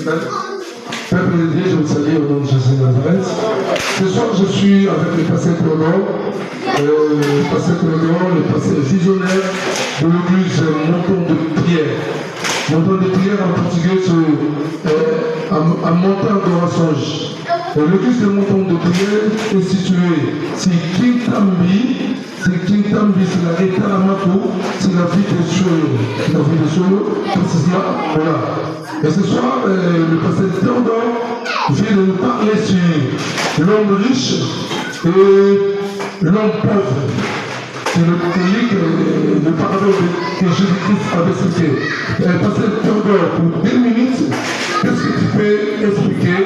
Peuple de Dieu, je vous salue au nom de Jésus de Nazareth. Ce soir, je suis avec le pasteur Théodore, le pasteur visionnaire de l'église Monton de Prière. Monton de Prière en portugais, c'est un montant de mensonge. L'église de Monton de Prière est située sur Kintambi. C'est Kintambi, c'est la Retaramako, c'est la ville de Solo. La ville de Solo, précisément, voilà. Et ce soir, le pasteur Théodore vient de nous parler sur l'homme riche et l'homme pauvre. C'est le parabole que Jésus-Christ avait cité. Pasteur Théodore, pour 2 minutes, qu'est-ce que tu peux expliquer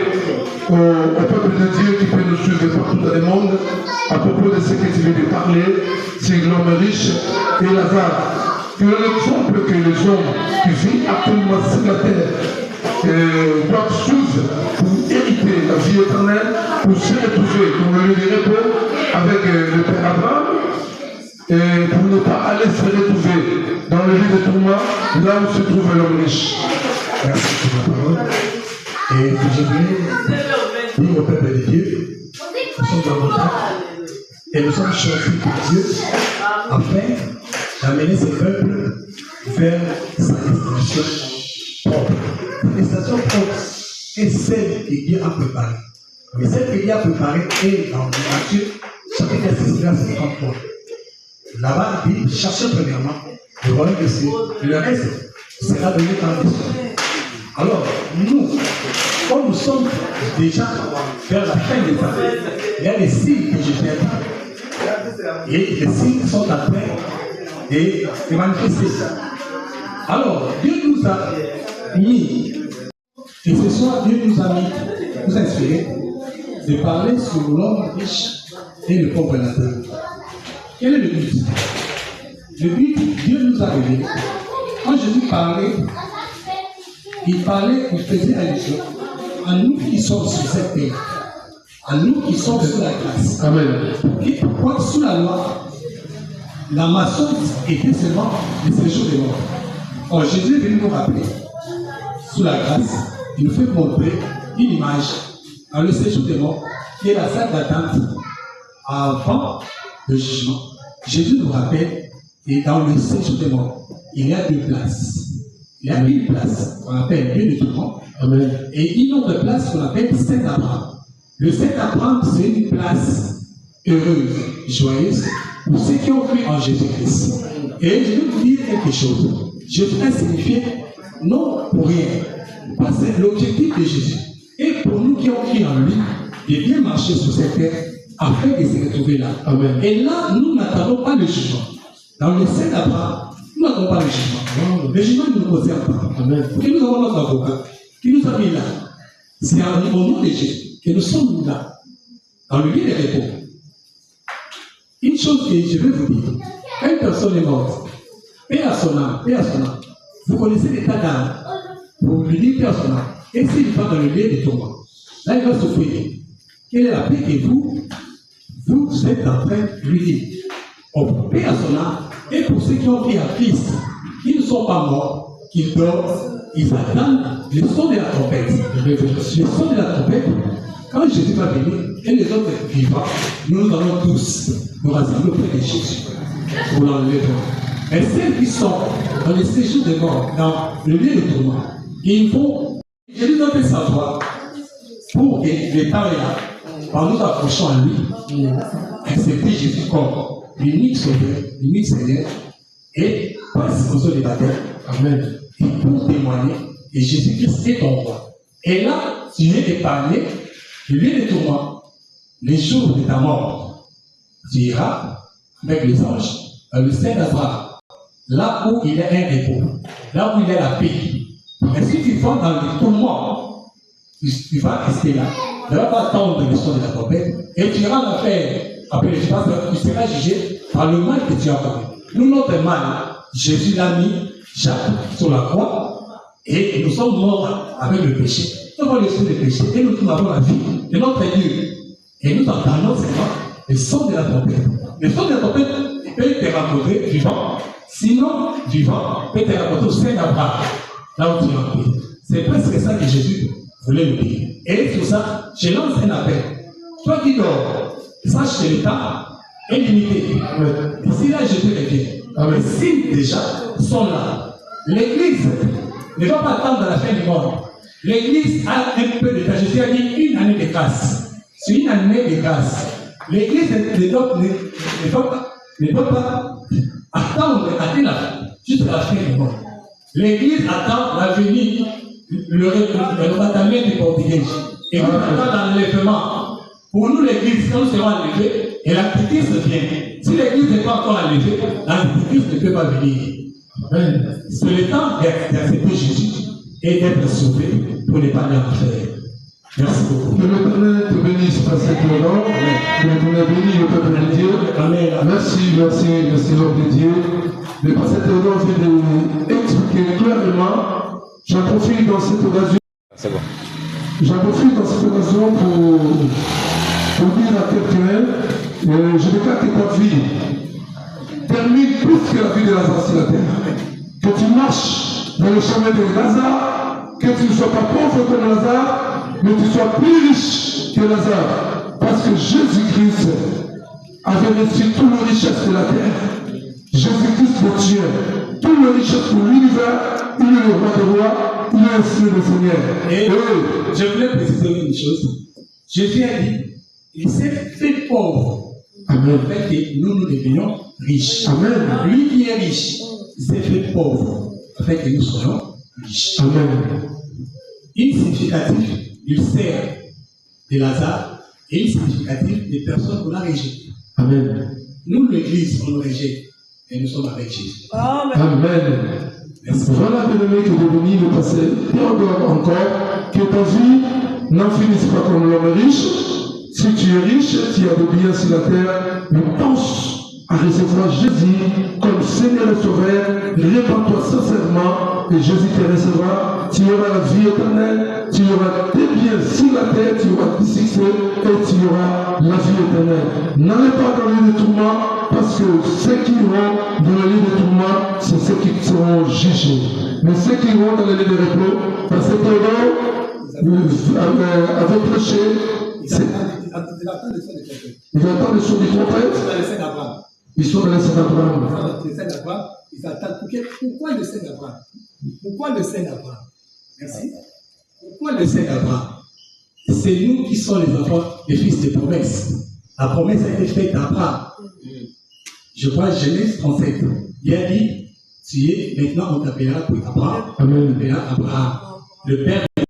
au peuple de Dieu qui peut nous suivre partout dans le monde à propos de ce que tu viens de parler sur l'homme riche et Lazare? Que l'exemple que les hommes qui vivent actuellement sur la terre doivent suivre pour hériter la vie éternelle, pour se retrouver dans le lieu de repos avec le Père Abraham, et pour ne pas aller se retrouver dans le lieu de tourment, là où se trouve l'homme riche. Merci pour la parole. Et que je voulais dire au peuple de Dieu, nous sommes dans notre âme et nous sommes choisis par Dieu afin d'amener ce peuple vers sa destination propre. La destination propre est celle que Dieu a préparée. Mais celle que Dieu a préparée est dans Matthieu, chapitre 6, verset 53. Là-bas, il dit, cherchez premièrement le royaume de Dieu, et le reste sera donné dans les cieux. Alors, nous, comme nous sommes déjà vers la fin des années, il y a des signes que je viens de dire. Et les signes sont en train de manifester. Alors, Dieu nous a mis, et ce soir, Dieu nous a inspiré de parler sur l'homme riche et le pauvre Lazare. Quel est le but? Le but, Dieu nous a révélé. Quand Jésus parlait, il faisait allusion à nous qui sommes sur cette terre, à nous qui sommes sous la grâce. Amen. Et pourquoi sous la loi, la maçon était seulement le séjour des morts. Or, Jésus est venu nous rappeler, sous la grâce, il nous fait montrer une image dans le séjour des morts, qui est la salle d'attente avant le jugement. Jésus nous rappelle, et dans le séjour des morts, il y a 2 places. Il y a une place qu'on appelle lieu de tourment, et une autre place qu'on appelle Saint-Abraham. Le Saint-Abraham, c'est une place heureuse, joyeuse, pour ceux qui ont cru en Jésus-Christ. Et je vais vous dire quelque chose. Jésus a signifié non pour rien. Parce que l'objectif de Jésus est pour nous qui ont cru en lui de bien marcher sur cette terre afin de se retrouver là. Amen. Et là, nous n'attendons pas le jugement. Dans le Saint-Abraham, nous n'avons pas le jugement. Le jugement ne nous concerne pas. Amen. Et nous avons notre avocat qui nous a mis là. C'est au nom de Jésus que nous sommes là, dans le lieu de repos. Une chose que je vais vous dire, quand une personne est morte, paix à son âme, vous connaissez l'état d'âme, pour lui dire paix à son âme, et s'il va dans le lieu de tourment, là il va souffrir. Quelle est la paix que vous êtes en train de lui dire? Paix à son âme, et pour ceux qui ont pris à Christ, qui ne sont pas morts, qui dorment, ils attendent le son de la trompette. Le son de la trompette, quand Jésus va venir, et les autres vivants, nous allons tous nous rassembler auprès de Jésus pour l'enlèvement. Et celles qui sont dans les séjours des morts, dans le lieu de tourment, ils vont, Jésus doit fait savoir, pour que le temps est là, en nous approchant à lui, accepter Jésus comme l'unique sauveur, l'unique Seigneur, et passer aux eaux des baptêmes. Amen. Et pour témoigner, et Jésus-Christ est ton roi. Et là, tu es épargné, le lieu de tourment, les jours de ta mort, tu iras avec les anges, dans le Saint-Abraham, là où il y a un repos, là où il y a la paix. Et si tu vas dans le tourment, tu vas rester là. Tu vas pas attendre le son de la trompette, et tu iras en enfer. Après, je pense que tu seras jugé par le mal que tu as commis. Nous, notre mal, Jésus l'a mis Jacques sur la croix, et nous sommes morts avec le péché. Nous avons laissé le péché, et nous avons la vie de notre Dieu. Et nous entendons seulement le son de la trompette. Le son de la trompette peut te rencontrer vivant. Sinon, vivant peut te rencontrer au Saint-Abraham, là où tu es en paix. C'est presque ça que Jésus voulait nous dire. Et sur ça, je lance un appel. Toi qui dors, sache que le temps est limité. D'ici là, je te reviens. Les signes déjà sont là. L'Église ne va pas attendre la fin du monde. L'Église a un peu de temps. Jésus a dit une année de grâce. C'est une année de grâce. L'Église ne doit pas attendre jusqu'à la fin du monde. L'Église attend l'avenir, le rattalement du portugais. Et nous attend l'enlèvement. Pour nous, l'Église, quand nous serons enlevés, et l'Antichrist vient. Si l'Église n'est pas encore enlevée, l'Antichrist ne peut pas venir. C'est le temps d'accepter Jésus et d'être sauvé pour ne pas l'enfer. Merci beaucoup. Que l'Éternel te bénisse par cette heure. Que l'Éternel bénisse le peuple de Dieu. Merci, l'homme de Dieu. Mais par cette heure, je vais expliquer clairement. J'en profite dans cette occasion. C'est bon. J'en profite dans cette occasion pour dire à quelqu'un, je déclare que ta vie termine plus que la vie de Lazare sur la terre. Que tu marches dans le chemin de Lazare, que tu ne sois pas pauvre comme Lazare, mais tu sois plus riche que Lazare. Parce que Jésus-Christ avait reçu toute la richesse de la terre. Jésus-Christ le tient. Toute la richesse de l'univers, il est le roi des rois, il est aussi le Seigneur. Et je voulais préciser une chose. Jésus a dit, il s'est fait pauvre. Amen. En fait, que nous devenions riches. Amen. Lui qui est riche, il s'est fait pauvre. En fait, que nous soyons riches. Amen. Une significative, il sert de Lazare, et une significative des personnes qu'on a rejetées. Amen. Nous, l'Église, on nous rejette, et nous sommes avec Jésus. Amen. Merci. Voilà, bien-aimé, que de venir le passé. Et encore, que ta vie n'en finisse pas comme l'homme riche. Si tu es riche, tu as de biens sur la terre, mais pense à recevoir Jésus comme Seigneur et Sauveur. Répands-toi sincèrement et Jésus te recevra. Tu auras la vie éternelle, tu auras tes biens sur la terre, tu auras du succès et tu auras la vie éternelle. N'allez pas dans le lit de tourment, parce que ceux qui iront dans le lit de tourment, c'est ceux qui seront jugés. Mais ceux qui iront dans le lit de repos, parce que avec péché, ils attendent le son du trompette. Ils sont dans les scènes d'Abraham. Ils attendent. Pourquoi le Saint d'Abraham? Pourquoi le Saint d'Abraham? Merci. Pourquoi le Saint d'Abraham? C'est nous qui sommes les enfants, les fils de promesse. La promesse a été faite à Abraham. Je vois Genèse 37. Il a dit, tu es, maintenant on t'appellera Abraham. Amen. On t'appellera Abraham. Le Père